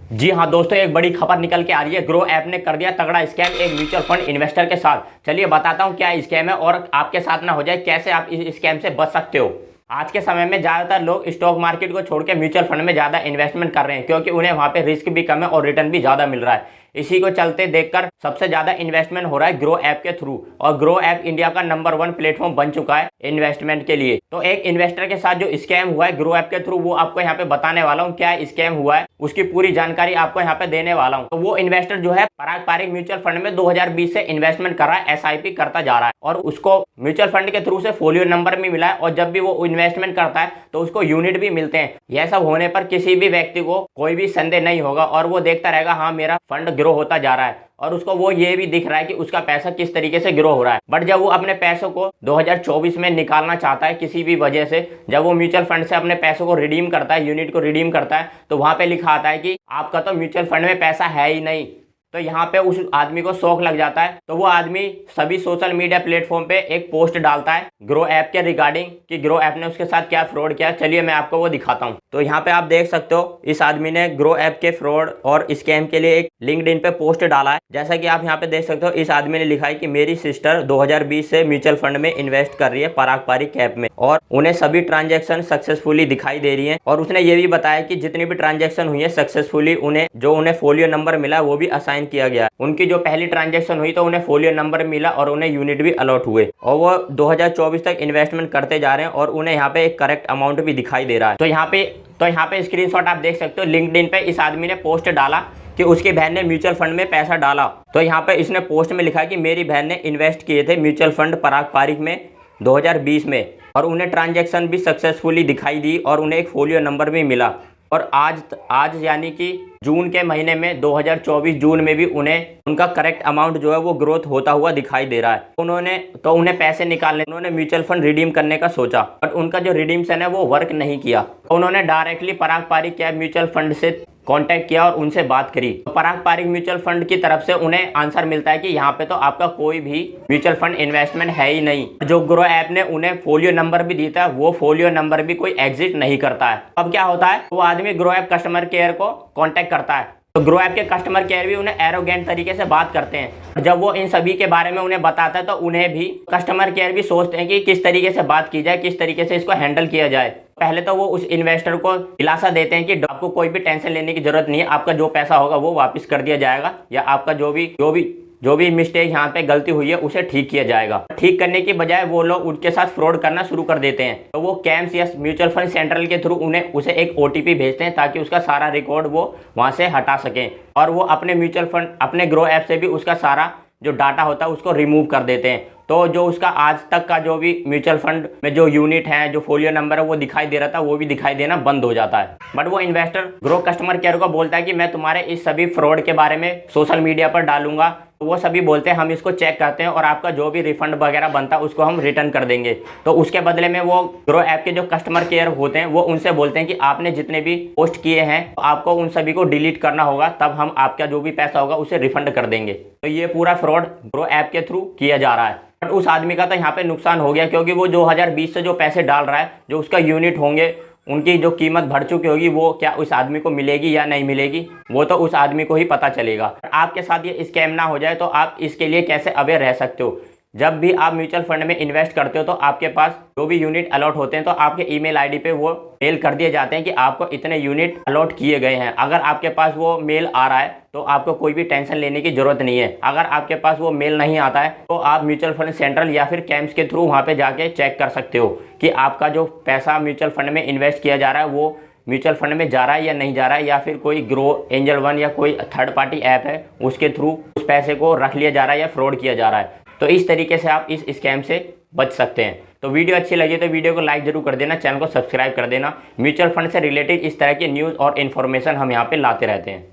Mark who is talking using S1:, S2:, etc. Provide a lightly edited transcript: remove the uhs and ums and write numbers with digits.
S1: जी हाँ दोस्तों, एक बड़ी खबर निकल के आ रही है। ग्रो ऐप ने कर दिया तगड़ा स्कैम एक म्यूचुअल फंड इन्वेस्टर के साथ। चलिए बताता हूँ क्या स्कैम है और आपके साथ ना हो जाए, कैसे आप इस स्कैम से बच सकते हो। आज के समय में ज़्यादातर लोग स्टॉक मार्केट को छोड़ के म्यूचुअल फंड में ज़्यादा इन्वेस्टमेंट कर रहे हैं, क्योंकि उन्हें वहाँ पे रिस्क भी कम है और रिटर्न भी ज़्यादा मिल रहा है। इसी को चलते देखकर सबसे ज़्यादा इन्वेस्टमेंट हो रहा है ग्रो ऐप के थ्रू, और ग्रो ऐप इंडिया का नंबर 1 प्लेटफॉर्म बन चुका है इन्वेस्टमेंट के लिए। तो एक इन्वेस्टर के साथ जो स्कैम हुआ है ग्रो ऐप के थ्रू, वो आपको यहाँ पे बताने वाला हूँ। क्या स्कैम हुआ है उसकी पूरी जानकारी आपको यहाँ पे देने वाला हूँ। तो वो इन्वेस्टर जो है पराग पारिक म्यूचुअल फंड में 2020 से इन्वेस्टमेंट कर रहा है, एसआईपी करता जा रहा है, और उसको म्यूचुअल फंड के थ्रू से फोलियो नंबर भी मिला है। और जब भी वो इन्वेस्टमेंट करता है तो उसको यूनिट भी मिलते हैं। यह सब होने पर किसी भी व्यक्ति को कोई भी संदेह नहीं होगा और वो देखता रहेगा हाँ मेरा फंड ग्रो होता जा रहा है, और उसको वो ये भी दिख रहा है कि उसका पैसा किस तरीके से ग्रो हो रहा है। बट जब वो अपने पैसों को 2024 में निकालना चाहता है किसी भी वजह से, जब वो म्यूचुअल फंड से अपने पैसों को रिडीम करता है, यूनिट को रिडीम करता है, तो वहां पे लिखा आता है कि आपका तो म्यूचुअल फंड में पैसा है ही नहीं। तो यहाँ पे उस आदमी को शौक लग जाता है। तो वो आदमी सभी सोशल मीडिया प्लेटफॉर्म पे एक पोस्ट डालता है ग्रो ऐप के रिगार्डिंग कि ग्रो ऐप ने उसके साथ क्या फ्रॉड किया। चलिए मैं आपको वो दिखाता हूँ। तो यहाँ पे आप देख सकते हो इस आदमी ने ग्रो ऐप के फ्रॉड और स्कैम के लिए एक लिंक्डइन पे पोस्ट डाला है। जैसा कि आप यहाँ पे देख सकते हो, इस आदमी ने लिखा है कि मेरी सिस्टर 2020 से म्यूचुअल फंड में इन्वेस्ट कर रही है पराग पारिक ऐप में, और उन्हें सभी ट्रांजेक्शन सक्सेसफुली दिखाई दे रही है। और उसने ये भी बताया कि जितनी भी ट्रांजेक्शन हुई है सक्सेसफुली, उन्हें फोलियो नंबर मिला वो भी असाइन किया गया। उनकी जो पहली ट्रांजैक्शन हुई तो उन्हें फोलियो नंबर मिला और उन्हें यूनिट भी अलॉट हुए, और वो 2024 तक इन्वेस्टमेंट करते जा रहे हैं, और उन्हें यहाँ पे एक करेक्ट अमाउंट भी दिखाई दे रहा है। तो यहाँ पे स्क्रीनशॉट आप देख सकते हो। लिंक्डइन पे इस आदमी ने पोस्ट डाला कि उसकी बहन ने म्यूचुअल फंड में पैसा डाला। तो यहाँ पे इसने पोस्ट में लिखा कि मेरी बहन ने इन्वेस्ट किए थे म्यूचुअल फंड पराग पारिक में 2020 में, और उन्हें ट्रांजैक्शन भी सक्सेसफुली दिखाई दी और उन्हें एक फोलियो नंबर भी मिला। और आज यानी कि जून के महीने में 2024 जून में भी उनका करेक्ट अमाउंट जो है वो ग्रोथ होता हुआ दिखाई दे रहा है। उन्हें पैसे निकालने, उन्होंने म्यूचुअल फंड रिडीम करने का सोचा, बट उनका जो रिडीम्शन है वो वर्क नहीं किया। उन्होंने डायरेक्टली पराग पारिक के म्यूचुअल फंड से कांटेक्ट किया और उनसे बात करी। पराग पारिक म्यूचुअल फंड की तरफ से उन्हें आंसर मिलता है कि यहाँ पे तो आपका कोई भी म्यूचुअल फंड इन्वेस्टमेंट है ही नहीं। जो ग्रो ऐप ने उन्हें फोलियो नंबर भी दिया था, वो फोलियो नंबर भी कोई एग्जिट नहीं करता है। अब क्या होता है, वो आदमी ग्रो ऐप कस्टमर केयर को कांटेक्ट करता है, तो ग्रो ऐप के कस्टमर केयर भी उन्हें एरोगेंट तरीके से बात करते हैं। जब वो इन सभी के बारे में उन्हें बताता है तो उन्हें भी कस्टमर केयर भी सोचते हैं कि किस तरीके से बात की जाए, किस तरीके से इसको हैंडल किया जाए। पहले तो वो उस इन्वेस्टर को दिलासा देते हैं कि आपको कोई भी टेंशन लेने की जरूरत नहीं है, आपका जो पैसा होगा वो वापस कर दिया जाएगा, या आपका जो भी मिस्टेक यहाँ पे गलती हुई है उसे ठीक किया जाएगा। ठीक करने की बजाय वो लोग उनके साथ फ्रॉड करना शुरू कर देते हैं। तो वो कैम्स या म्यूचुअल फंड सेंट्रल के थ्रू उसे एक ओटीपी भेजते हैं ताकि उसका सारा रिकॉर्ड वो वहां से हटा सकें, और वो अपने म्यूचुअल फंड अपने ग्रो ऐप से भी उसका सारा जो डाटा होता है उसको रिमूव कर देते हैं। तो जो उसका आज तक का जो भी म्यूचुअल फंड में जो यूनिट है, जो फोलियो नंबर है वो दिखाई दे रहा था, वो भी दिखाई देना बंद हो जाता है। बट वो इन्वेस्टर ग्रो कस्टमर केयर को बोलता है कि मैं तुम्हारे इस सभी फ्रॉड के बारे में सोशल मीडिया पर डालूंगा। तो वो सभी बोलते हैं हम इसको चेक करते हैं और आपका जो भी रिफंड वगैरह बनता है उसको हम रिटर्न कर देंगे। तो उसके बदले में वो ग्रो ऐप के जो कस्टमर केयर होते हैं वो उनसे बोलते हैं कि आपने जितने भी पोस्ट किए हैं तो आपको उन सभी को डिलीट करना होगा, तब हम आपका जो भी पैसा होगा उसे रिफंड कर देंगे। तो ये पूरा फ्रॉड ग्रो ऐप के थ्रू किया जा रहा है। बट उस आदमी का तो यहाँ पे नुकसान हो गया, क्योंकि वो 2020 से जो पैसे डाल रहा है, जो उसका यूनिट होंगे उनकी जो कीमत बढ़ चुकी होगी, वो क्या उस आदमी को मिलेगी या नहीं मिलेगी, वो तो उस आदमी को ही पता चलेगा। आपके साथ ये स्कैम ना हो जाए तो आप इसके लिए कैसे अवेयर रह सकते हो। जब भी आप म्यूचुअल फंड में इन्वेस्ट करते हो तो आपके पास जो भी यूनिट अलॉट होते हैं तो आपके ईमेल आईडी पे वो मेल कर दिए जाते हैं कि आपको इतने यूनिट अलॉट किए गए हैं। अगर आपके पास वो मेल आ रहा है तो आपको कोई भी टेंशन लेने की जरूरत नहीं है। अगर आपके पास वो मेल नहीं आता है तो आप म्यूचुअल फंड सेंट्रल या फिर कैम्स के थ्रू वहाँ पे जाके चेक कर सकते हो कि आपका जो पैसा म्यूचुअल फंड में इन्वेस्ट किया जा रहा है वो म्यूचुअल फंड में जा रहा है या नहीं जा रहा है, या फिर कोई ग्रो एंजल वन या कोई थर्ड पार्टी ऐप है उसके थ्रू उस पैसे को रख लिया जा रहा है या फ्रॉड किया जा रहा है। तो इस तरीके से आप इस स्कैम से बच सकते हैं। तो वीडियो अच्छी लगी तो वीडियो को लाइक जरूर कर देना, चैनल को सब्सक्राइब कर देना। म्यूचुअल फंड से रिलेटेड इस तरह की न्यूज़ और इन्फॉर्मेशन हम यहाँ पे लाते रहते हैं।